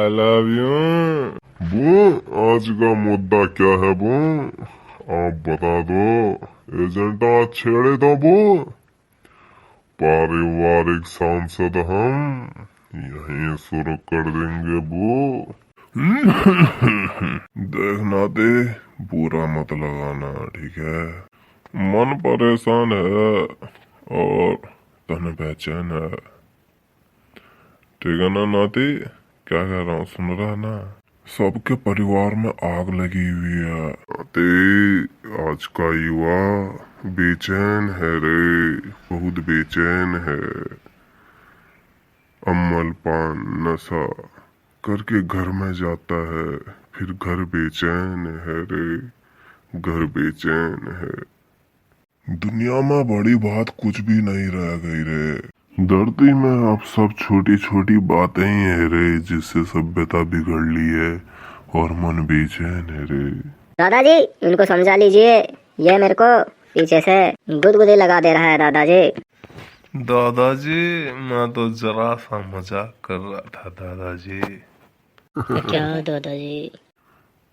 I love you. वो आज का मुद्दा क्या है वो? आप बता दो। एजेंडा छेड़े तो वो पारिवारिक सांसद हम यहीं शुरू कर देंगे वो। देखना दे, बुरा मत लगाना, ठीक है? मन परेशान है और तन बेचैन है, ठीक है ना नाती? क्या कह रहा हूँ, सुन रहा है ना? सबके परिवार में आग लगी हुई है नाती। आज का युवा बेचैन है रे, बहुत बेचैन है। अम्मल पान नशा करके घर में जाता है, फिर घर बेचैन है रे, घर बेचैन है। दुनिया में बड़ी बात कुछ भी नहीं रह गई रे। धरती में अब सब छोटी छोटी बातें ही है रे, जिससे सभ्यता बिगड़ ली है और मन बेचैन है रे। दादाजी इनको समझा लीजिए, ये मेरे को पीछे से गुदगुदी लगा दे रहा है दादाजी। दादाजी मैं तो जरा सा मजाक कर रहा था दादाजी। क्या दादाजी?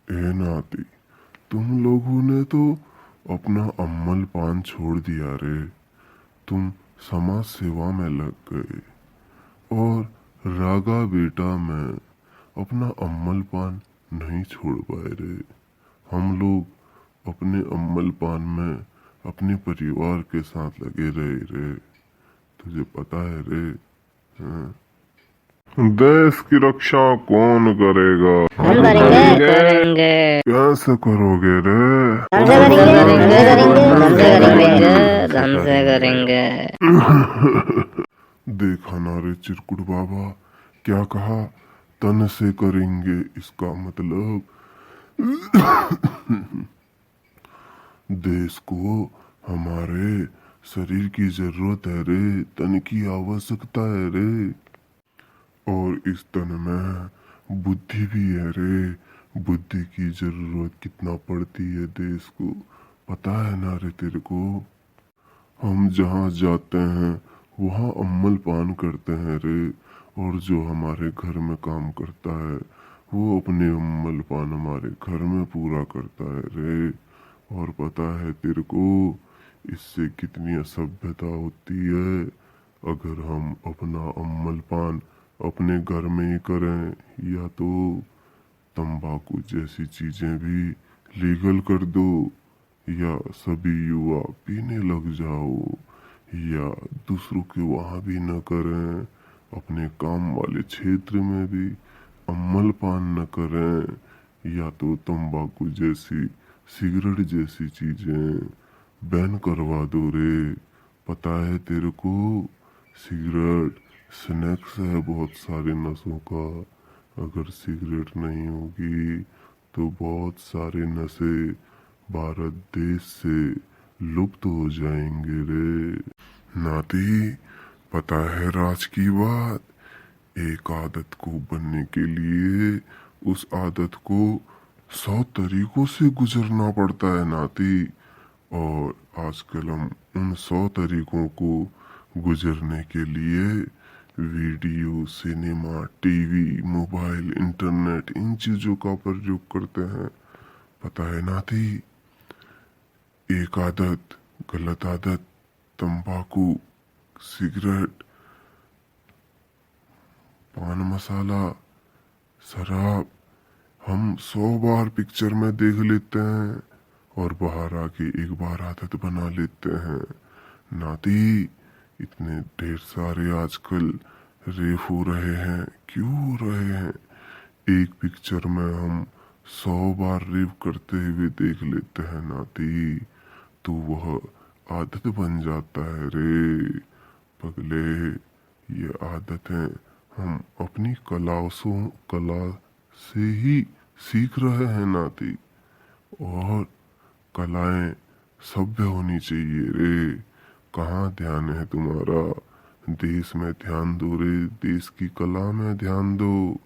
ए नाती, तुम लोगों ने तो अपना अम्मल पान छोड़ दिया रे। तुम समाज सेवा में लग गए और रागा बेटा में अपना अम्मल पान नहीं छोड़ पाए रे। हम लोग अपने अम्मल पान में अपने परिवार के साथ लगे रहे रे, तुझे पता है रे? हाँ? देश की रक्षा कौन करेगा? हम करेंगे। कैसे करोगे रे? हमसे करेंगे। देखा ना रे चिरकुट बाबा, क्या कहा? तन से करेंगे, इसका मतलब देश को हमारे शरीर की जरूरत है रे, तन की आवश्यकता है रे। और इस तन में बुद्धि भी है रे। बुद्धि की जरूरत कितना पड़ती है देश को, पता है ना रे तेरे को? हम जहाँ जाते हैं वहाँ अम्मल पान करते हैं रे, और जो हमारे घर में काम करता है वो अपने अम्मल पान हमारे घर में पूरा करता है रे। और पता है तेरे को इससे कितनी असभ्यता होती है? अगर हम अपना अम्मल पान अपने घर में ही करें, या तो तंबाकू जैसी चीजें भी लीगल कर दो, या सभी युवा पीने लग जाओ, या दूसरों के वहाँ भी न करें, अपने काम वाले क्षेत्र में भी अम्मल पान न करें, या तो तंबाकू जैसी सिगरेट जैसी चीजें बैन करवा दो रे। पता है तेरे को? सिगरेट स्नैक्स है बहुत सारे नशों का। अगर सिगरेट नहीं होगी तो बहुत सारे नशे भारत देश से लुप्त हो जाएंगे रे। नाती, पता है राज की बात? एक आदत को बनने के लिए उस आदत को 100 तरीकों से गुजरना पड़ता है नाती। और आजकल हम उन 100 तरीकों को गुजरने के लिए video, cinema, TV, mobile, internet, इन चीजों का प्रयोग करते हैं, पता है नाती? एक आदत, गलत आदत, तंबाकू, सिगरेट, पान मसाला, शराब, हम 100 बार पिक्चर में देख लेते हैं और बाहर आके एक बार आदत बना लेते हैं। नाती, इतने ढेर सारे आजकल रेप हो रहे हैं, क्यों हो रहे हैं? एक पिक्चर में हम 100 बार रेप करते हुए देख लेते हैं नाती, तो वह आदत बन जाता है रे। पगले, ये आदतें हम अपनी कला से ही सीख रहे हैं नाती। और कलाएं सभ्य होनी चाहिए रे। कहाँ ध्यान है तुम्हारा? देश में ध्यान दो रे, देश की कला में ध्यान दो।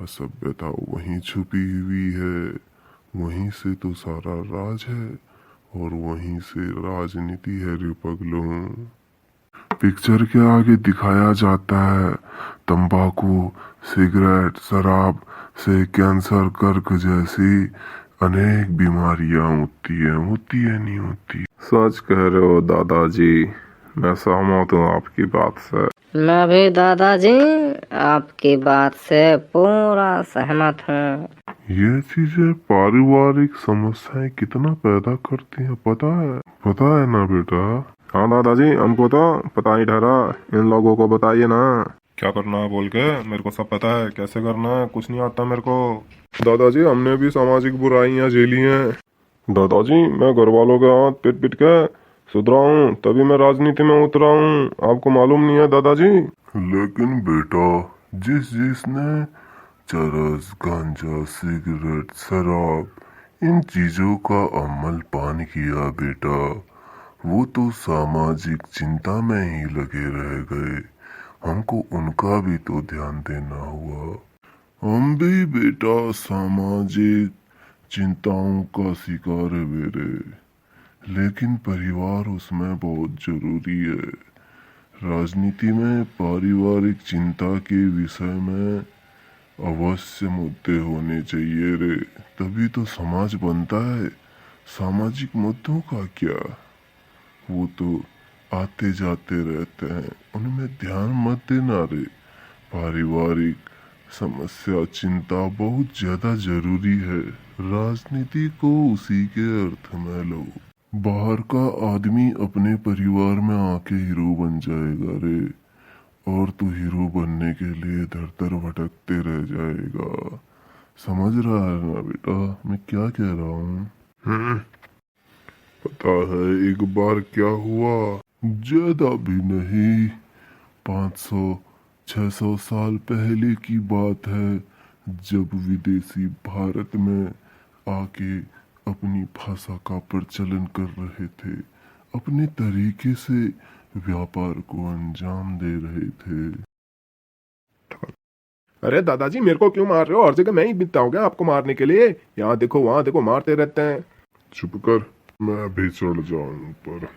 असभ्यता वहीं छुपी हुई है, वहीं से तो सारा राज है, और वहीं से राजनीति है रे पगलों। पिक्चर के आगे दिखाया जाता है तंबाकू, सिगरेट, शराब से कैंसर, कर्क जैसी अनेक बीमारियां होती है नहीं होती। सच कह रहे हो दादाजी, मैं सहमत हूँ आपकी बात से। मैं भी दादाजी आपकी बात से पूरा सहमत हूँ। ये चीजें पारिवारिक समस्याएं कितना पैदा करती हैं पता है ना बेटा? हाँ दादाजी, हमको तो पता ही ठहरा, इन लोगों को बताइए ना क्या करना है बोल के। मेरे को सब पता है कैसे करना है, कुछ नहीं आता मेरे को। दादाजी हमने भी सामाजिक बुराइयां झेली हैं। दादाजी मैं घर वालों के हाथ पिट पिट के सुधरा हूँ, तभी मैं राजनीति में उतरा हूँ, आपको मालूम नहीं है दादाजी? लेकिन बेटा जिसने चरस, गांजा, सिगरेट, शराब इन चीजों का अमल पान किया बेटा, वो तो सामाजिक चिंता में ही लगे रह गए। हमको उनका भी तो ध्यान देना हुआ। हम भी बेटा सामाजिक चिंताओं का शिकार है मेरे, लेकिन परिवार उसमें बहुत जरूरी है। राजनीति में पारिवारिक चिंता के विषय में अवश्य मुद्दे होने चाहिए रे, तभी तो समाज बनता है। सामाजिक मुद्दों का क्या, वो तो आते जाते रहते हैं, उनमें ध्यान मत देना रे। पारिवारिक समस्या चिंता बहुत ज्यादा जरूरी है। राजनीति को उसी के अर्थ में लो। बाहर का आदमी अपने परिवार में आके हीरो बन जाएगा रे, और तू हीरो बनने के लिए दर दर भटकते रह जाएगा। समझ रहा है ना बेटा मैं क्या कह रहा हूँ? पता है एक बार क्या हुआ, ज्यादा भी नहीं, 500-600 साल पहले की बात है, जब विदेशी भारत में आके अपनी भाषा का प्रचलन कर रहे थे, अपने तरीके से व्यापार को अंजाम दे रहे थे। अरे दादाजी मेरे को क्यों मार रहे हो? हर जगह मैं ही बिकता हूँ क्या आपको मारने के लिए? यहाँ देखो वहाँ देखो, मारते रहते हैं। चुप कर, मैं भी चढ़ जाऊं पर।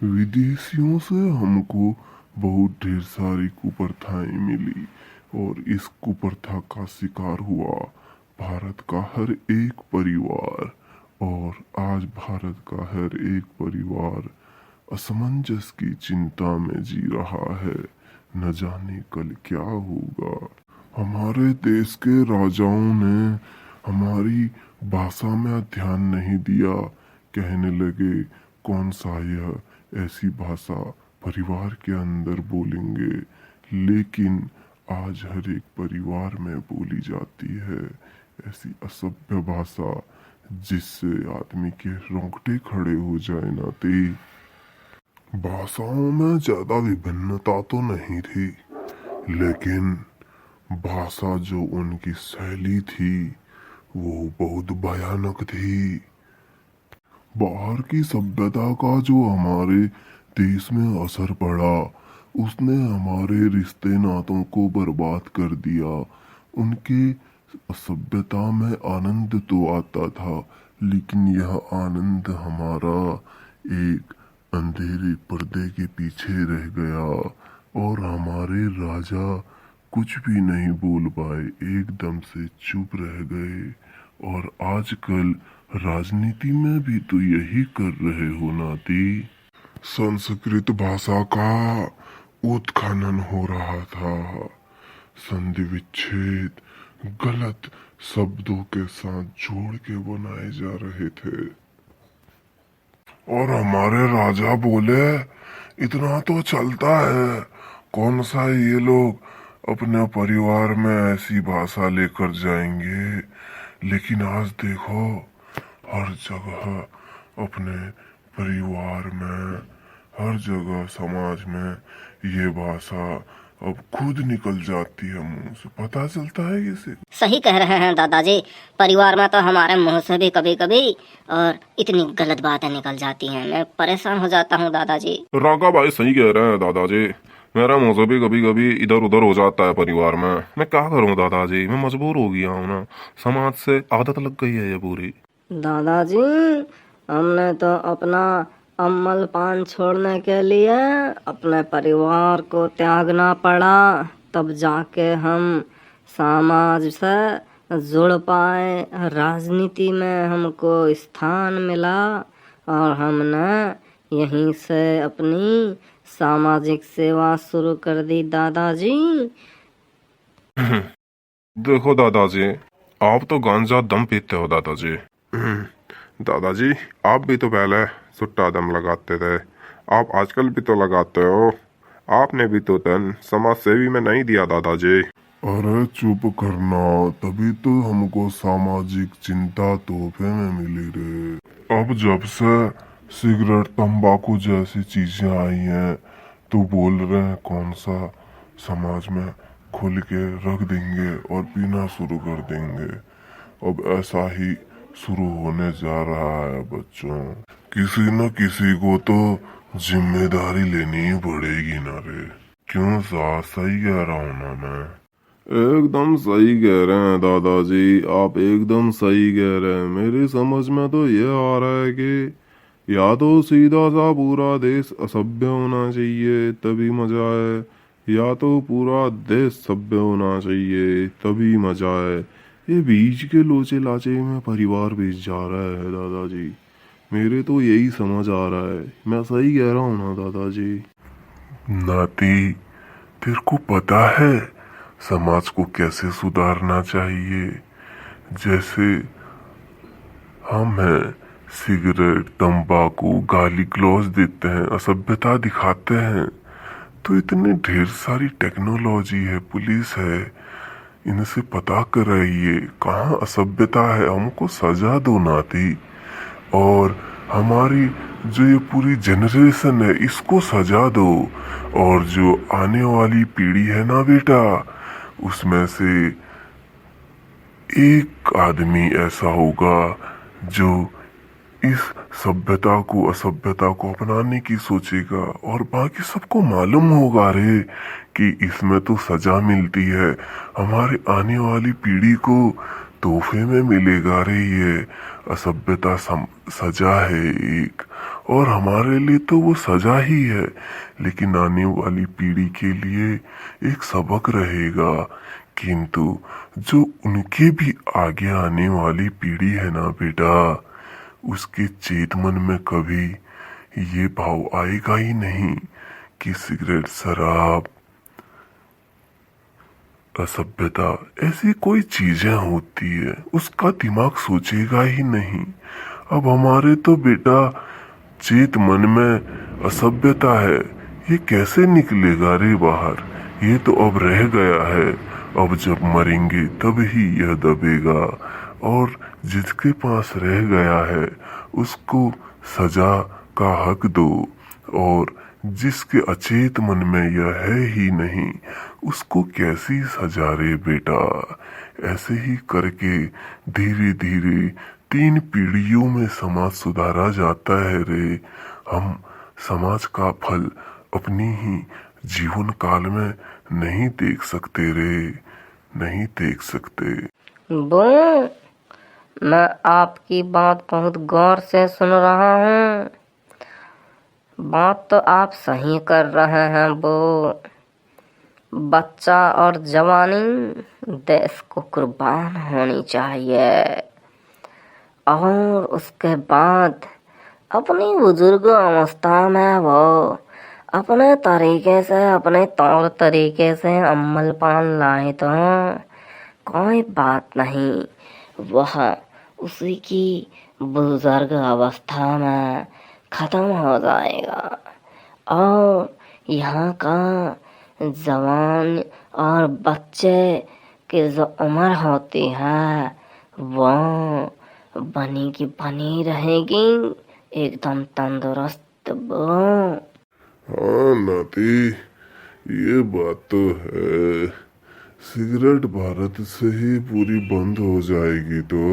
विदेशियों से हमको बहुत ढेर सारी कुप्रथाएं मिली, और इस कुप्रथा का शिकार हुआ भारत का हर एक परिवार। और आज भारत का हर एक परिवार असमंजस की चिंता में जी रहा है, न जाने कल क्या होगा। हमारे देश के राजाओं ने हमारी भाषा में ध्यान नहीं दिया, कहने लगे कौन सा यह ऐसी भाषा परिवार के अंदर बोलेंगे, लेकिन आज हर एक परिवार में बोली जाती है ऐसी असभ्य भाषा जिससे आदमी के रोंगटे खड़े हो जाए ना थे। भाषाओं में ज्यादा विभिन्नता तो नहीं थी, लेकिन भाषा जो उनकी शैली थी वो बहुत भयानक थी। बाहर की सभ्यता का जो हमारे देश में असर पड़ा, उसने हमारे रिश्ते नातों को बर्बाद कर दिया। उनके सभ्यता में आनंद तो आता था, लेकिन यह आनंद हमारा एक अंधेरे पर्दे के पीछे रह गया, और हमारे राजा कुछ भी नहीं बोल पाए, एकदम से चुप रह गए। और आजकल राजनीति में भी तो यही कर रहे हो नाती। संस्कृत भाषा का उत्खनन हो रहा था, संधि विच्छेद गलत शब्दों के साथ जोड़ के बनाए जा रहे थे। और हमारे राजा बोले इतना तो चलता है, कौन सा ये लोग अपने परिवार में ऐसी भाषा लेकर जाएंगे। लेकिन आज देखो हर जगह अपने परिवार में, हर जगह समाज में ये भाषा अब खुद निकल जाती है मुंह से, पता चलता है किसी को। सही कह रहे हैं दादाजी, परिवार में तो हमारे मुंह से भी कभी कभी और इतनी गलत बातें निकल जाती हैं, मैं परेशान हो जाता हूँ दादाजी। राका भाई सही कह रहे हैं दादाजी, मेरा मुंह से भी कभी कभी इधर उधर हो जाता है परिवार में। मैं क्या करूँ दादाजी, मैं मजबूर हो गया हूँ ना, समाज से आदत लग गई है ये पूरी। दादाजी हमने तो अपना अम्ल पान छोड़ने के लिए अपने परिवार को त्यागना पड़ा, तब जाके हम समाज से जुड़ पाए, राजनीति में हमको स्थान मिला और हमने यहीं से अपनी सामाजिक सेवा शुरू कर दी दादाजी। देखो दादाजी, आप तो गांजा दम पीते हो दादाजी। दादाजी, आप भी तो पहले सुट्टा दम लगाते थे, आप आजकल भी तो लगाते हो। आपने भी तो धन समाज सेवी में नहीं दिया दादाजी। अरे चुप करना, तभी तो हमको सामाजिक चिंता तोहफे में मिली रे। अब जब से सिगरेट तंबाकू जैसी चीजें आई हैं तो बोल रहे हैं कौन सा समाज में खुल के रख देंगे और पीना शुरू कर देंगे। अब ऐसा ही शुरू होने जा रहा है बच्चों। किसी न किसी को तो जिम्मेदारी लेनी ही पड़ेगी ना रे। क्यों सा सही कह रहा हूँ ना मैं? एकदम सही कह रहे हैं दादाजी, आप एकदम सही कह रहे हैं। मेरी समझ में तो ये आ रहा है कि या तो सीधा सा पूरा देश असभ्य होना चाहिए तभी मजा है, या तो पूरा देश सभ्य होना चाहिए तभी मजा है। ये बीच के लोचे लाचे में परिवार बीच जा रहा है दादाजी। मेरे तो यही समझ आ रहा है। मैं सही कह रहा हूँ ना दादाजी? नाती, तेरे को पता है समाज को कैसे सुधारना चाहिए? जैसे हम हैं, सिगरेट तंबाकू गाली गलौज देते हैं, असभ्यता दिखाते हैं, तो इतने ढेर सारी टेक्नोलॉजी है, पुलिस है, इनसे पता कराइए कहाँ असभ्यता है, हमको सजा दो नाती। और हमारी जो ये पूरी जनरेशन है इसको सजा दो, और जो आने वाली पीढ़ी है ना बेटा, उसमें से एक आदमी ऐसा होगा जो इस सभ्यता को असभ्यता को अपनाने की सोचेगा, और बाकी सबको मालूम होगा रे कि इसमें तो सजा मिलती है। हमारे आने वाली पीढ़ी को तोहफे में मिलेगा रे ये असभ्यता सजा है एक, और हमारे लिए तो वो सजा ही है, लेकिन आने वाली पीढ़ी के लिए एक सबक रहेगा। किंतु जो उनके भी आगे आने वाली पीढ़ी है ना बेटा, उसके चेत मन में कभी ये भाव आएगा ही नहीं कि सिगरेट शराब असभ्यता ऐसी कोई चीजें होती है, उसका दिमाग सोचेगा ही नहीं। अब हमारे तो बेटा चेत मन में असभ्यता है, ये कैसे निकलेगा रे बाहर? ये तो अब रह गया है, अब जब मरेंगे तब ही यह दबेगा। और जिसके पास रह गया है उसको सजा का हक दो, और जिसके अचेत मन में यह है ही नहीं उसको कैसी सजा रे बेटा? ऐसे ही करके धीरे धीरे 3 पीढ़ियों में समाज सुधारा जाता है रे। हम समाज का फल अपनी ही जीवन काल में नहीं देख सकते रे, नहीं देख सकते। वो मैं आपकी बात बहुत गौर से सुन रहा हूँ। बात तो आप सही कर रहे हैं। वो बच्चा और जवानी देश को कुर्बान होनी चाहिए, और उसके बाद अपनी बुजुर्ग अवस्था में वो अपने तरीके से, अपने तौर तरीके से अमल पान लाए तो कोई बात नहीं, वह उसी की बुजुर्ग अवस्था में खत्म हो जाएगा। और यहाँ का जवान और बच्चे की जो उम्र होती है वो बनी की बनी रहेगी, एकदम तंदुरुस्त। वो हाँ नाती, ये बात तो है। सिगरेट भारत से ही पूरी बंद हो जाएगी तो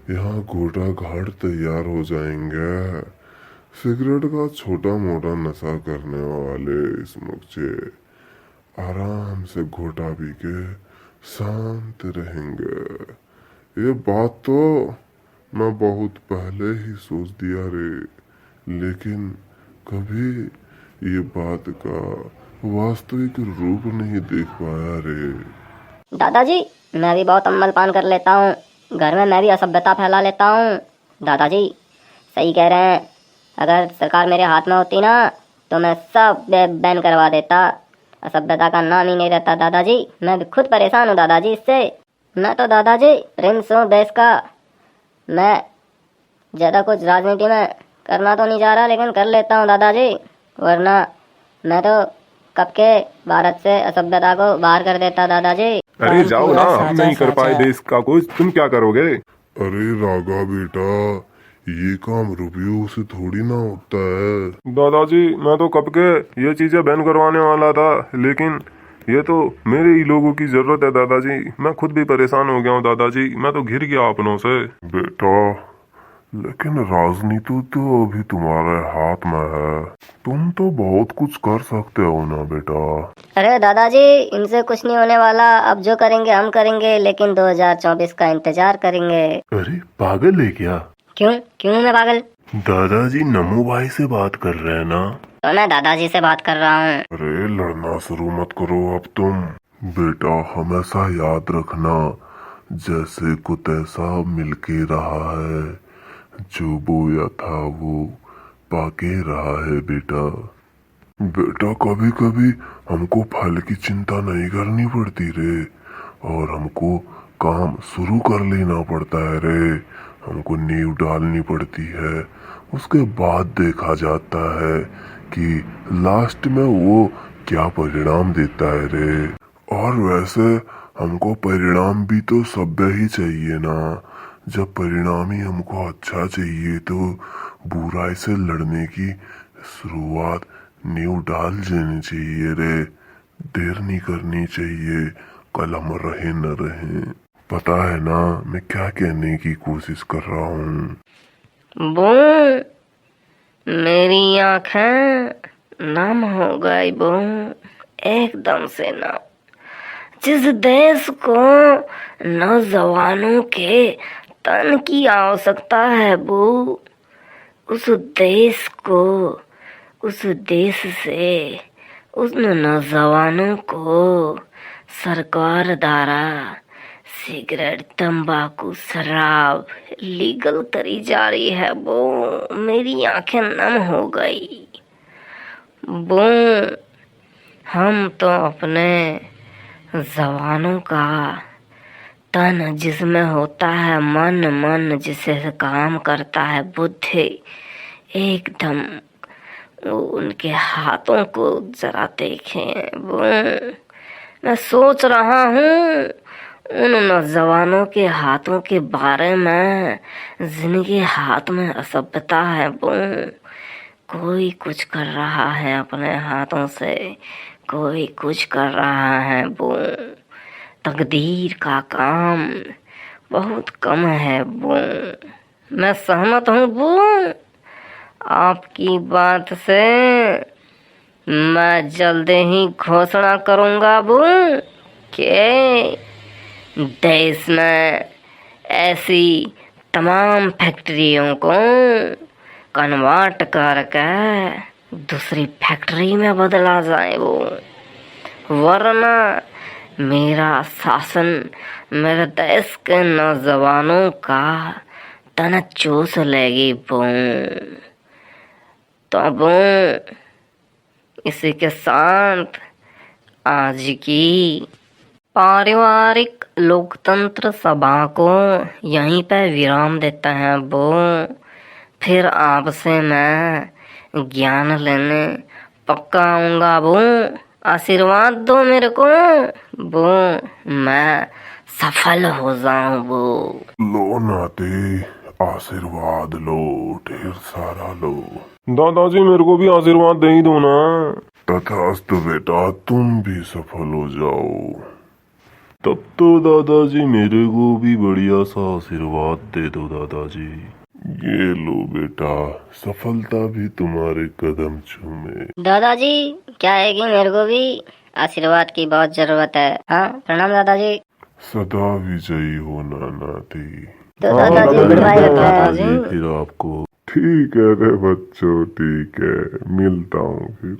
यहाँ घोड़ा घाट तैयार हो जाएंगे। सिगरेट का छोटा मोटा नशा करने वाले इस मुझे आराम से घोटा पी के शांत रहेंगे। ये बात तो मैं बहुत पहले ही सोच दिया रे, लेकिन कभी ये बात का वास्तविक रूप नहीं देख पाया रे। दादाजी, मैं भी बहुत अम्ल पान कर लेता हूँ। घर में मैं भी असभ्यता फैला लेता हूँ। दादाजी सही कह रहे हैं। अगर सरकार मेरे हाथ में होती ना तो मैं सब बैन करवा देता। असभ्यता का नाम ही नहीं रहता दादाजी। मैं भी खुद परेशान हूँ दादाजी इससे। मैं तो दादाजी प्रिंस हूँ देश का। मैं ज़्यादा कुछ राजनीति में करना तो नहीं जा रहा, लेकिन कर लेता हूँ दादाजी। वरना मैं तो कब के भारत से असभ्यता को बाहर कर देता दादाजी। अरे जाओ ना, हम नहीं कर पाए देश का कुछ, तुम क्या करोगे? अरे रागा बेटा, ये काम रुपयों से थोड़ी ना होता है। दादाजी मैं तो कब के ये चीजें बैन करवाने वाला था, लेकिन ये तो मेरे ही लोगों की जरूरत है दादाजी। मैं खुद भी परेशान हो गया हूँ दादाजी, मैं तो घिर गया अपनों से। बेटा लेकिन राजनीति तो अभी तुम्हारे हाथ में है। तुम तो बहुत कुछ कर सकते हो ना बेटा। अरे दादाजी इनसे कुछ नहीं होने वाला। अब जो करेंगे हम करेंगे, लेकिन 2024 का इंतजार करेंगे। अरे पागल है क्या? क्यों क्यों मैं पागल? दादाजी नमो भाई से बात कर रहे हैं ना? तो मैं दादाजी से बात कर रहा हूँ। अरे लड़ना शुरू मत करो अब तुम। बेटा हमेशा याद रखना, जैसे को तैसा मिलके रहा है, जो बोया था वो पाके रहा है बेटा। बेटा कभी कभी हमको फल की चिंता नहीं करनी पड़ती रे, और हमको काम शुरू कर लेना पड़ता है रे। हमको नींव डालनी पड़ती है, उसके बाद देखा जाता है कि लास्ट में वो क्या परिणाम देता है रे। और वैसे हमको परिणाम भी तो सभ्य ही चाहिए ना। जब परिणाम ही हमको अच्छा चाहिए तो बुराई से लड़ने की शुरुआत नींव डाल देनी चाहिए रे। देर नहीं करनी चाहिए, कलम रहे न रहे। पता है ना मैं क्या कहने की कोशिश कर रहा हूँ? बू, मेरी आंखें नम हो गई बू, एकदम से नम। जिस देश को नौजवानों के तन की आवश्यकता है बू, उस देश को, उस देश से उन नौजवानों को सरकार द्वारा सिगरेट, तंबाकू, शराब लीगल करी जा रही है वो। मेरी आंखें नम हो गई वो। हम तो अपने जवानों का तन जिसमें होता है मन, मन जिससे काम करता है बुद्धि, एकदम उनके हाथों को जरा देखें वो। मैं सोच रहा हूँ उन नौजवानों के हाथों के बारे में, जिनके हाथ में असभ्यता है वो। कोई कुछ कर रहा है अपने हाथों से, कोई कुछ कर रहा है वो। तकदीर का काम बहुत कम है वो। मैं सहमत हूँ वो आपकी बात से। मैं जल्द ही घोषणा करूँगा वो कि देश में ऐसी तमाम फैक्ट्रियों को कन्वर्ट करके दूसरी फैक्ट्री में बदला जाए वो। वरना मेरा शासन मेरे देश के नौजवानों का तन चूस लेगी वो। तो वो इसी के साथ आज की पारिवारिक लोकतंत्र सभा को यहीं पे विराम देते हैं वो। फिर आपसे मैं ज्ञान लेने पक्का आऊँगा वो। आशीर्वाद दो मेरे को वो, मैं सफल हो जाऊं वो। लो नाते, आशीर्वाद लो, ढेर सारा लो। दादाजी मेरे को भी आशीर्वाद दे ही दो ना। तथास्तु बेटा, तुम भी सफल हो जाओ। तब तो दादाजी मेरे को भी बढ़िया सा आशीर्वाद दे दो दादाजी। ये लो बेटा, सफलता भी तुम्हारे कदम चूमे। दादाजी क्या है कि मेरे को भी आशीर्वाद की बहुत जरूरत है। हाँ प्रणाम दादाजी। सदा विजयी हो नाती। तो दादाजी गुड बाय दादाजी फिर आपको ठीक है रे बच्चों, ठीक है, मिलता हूँ फिर।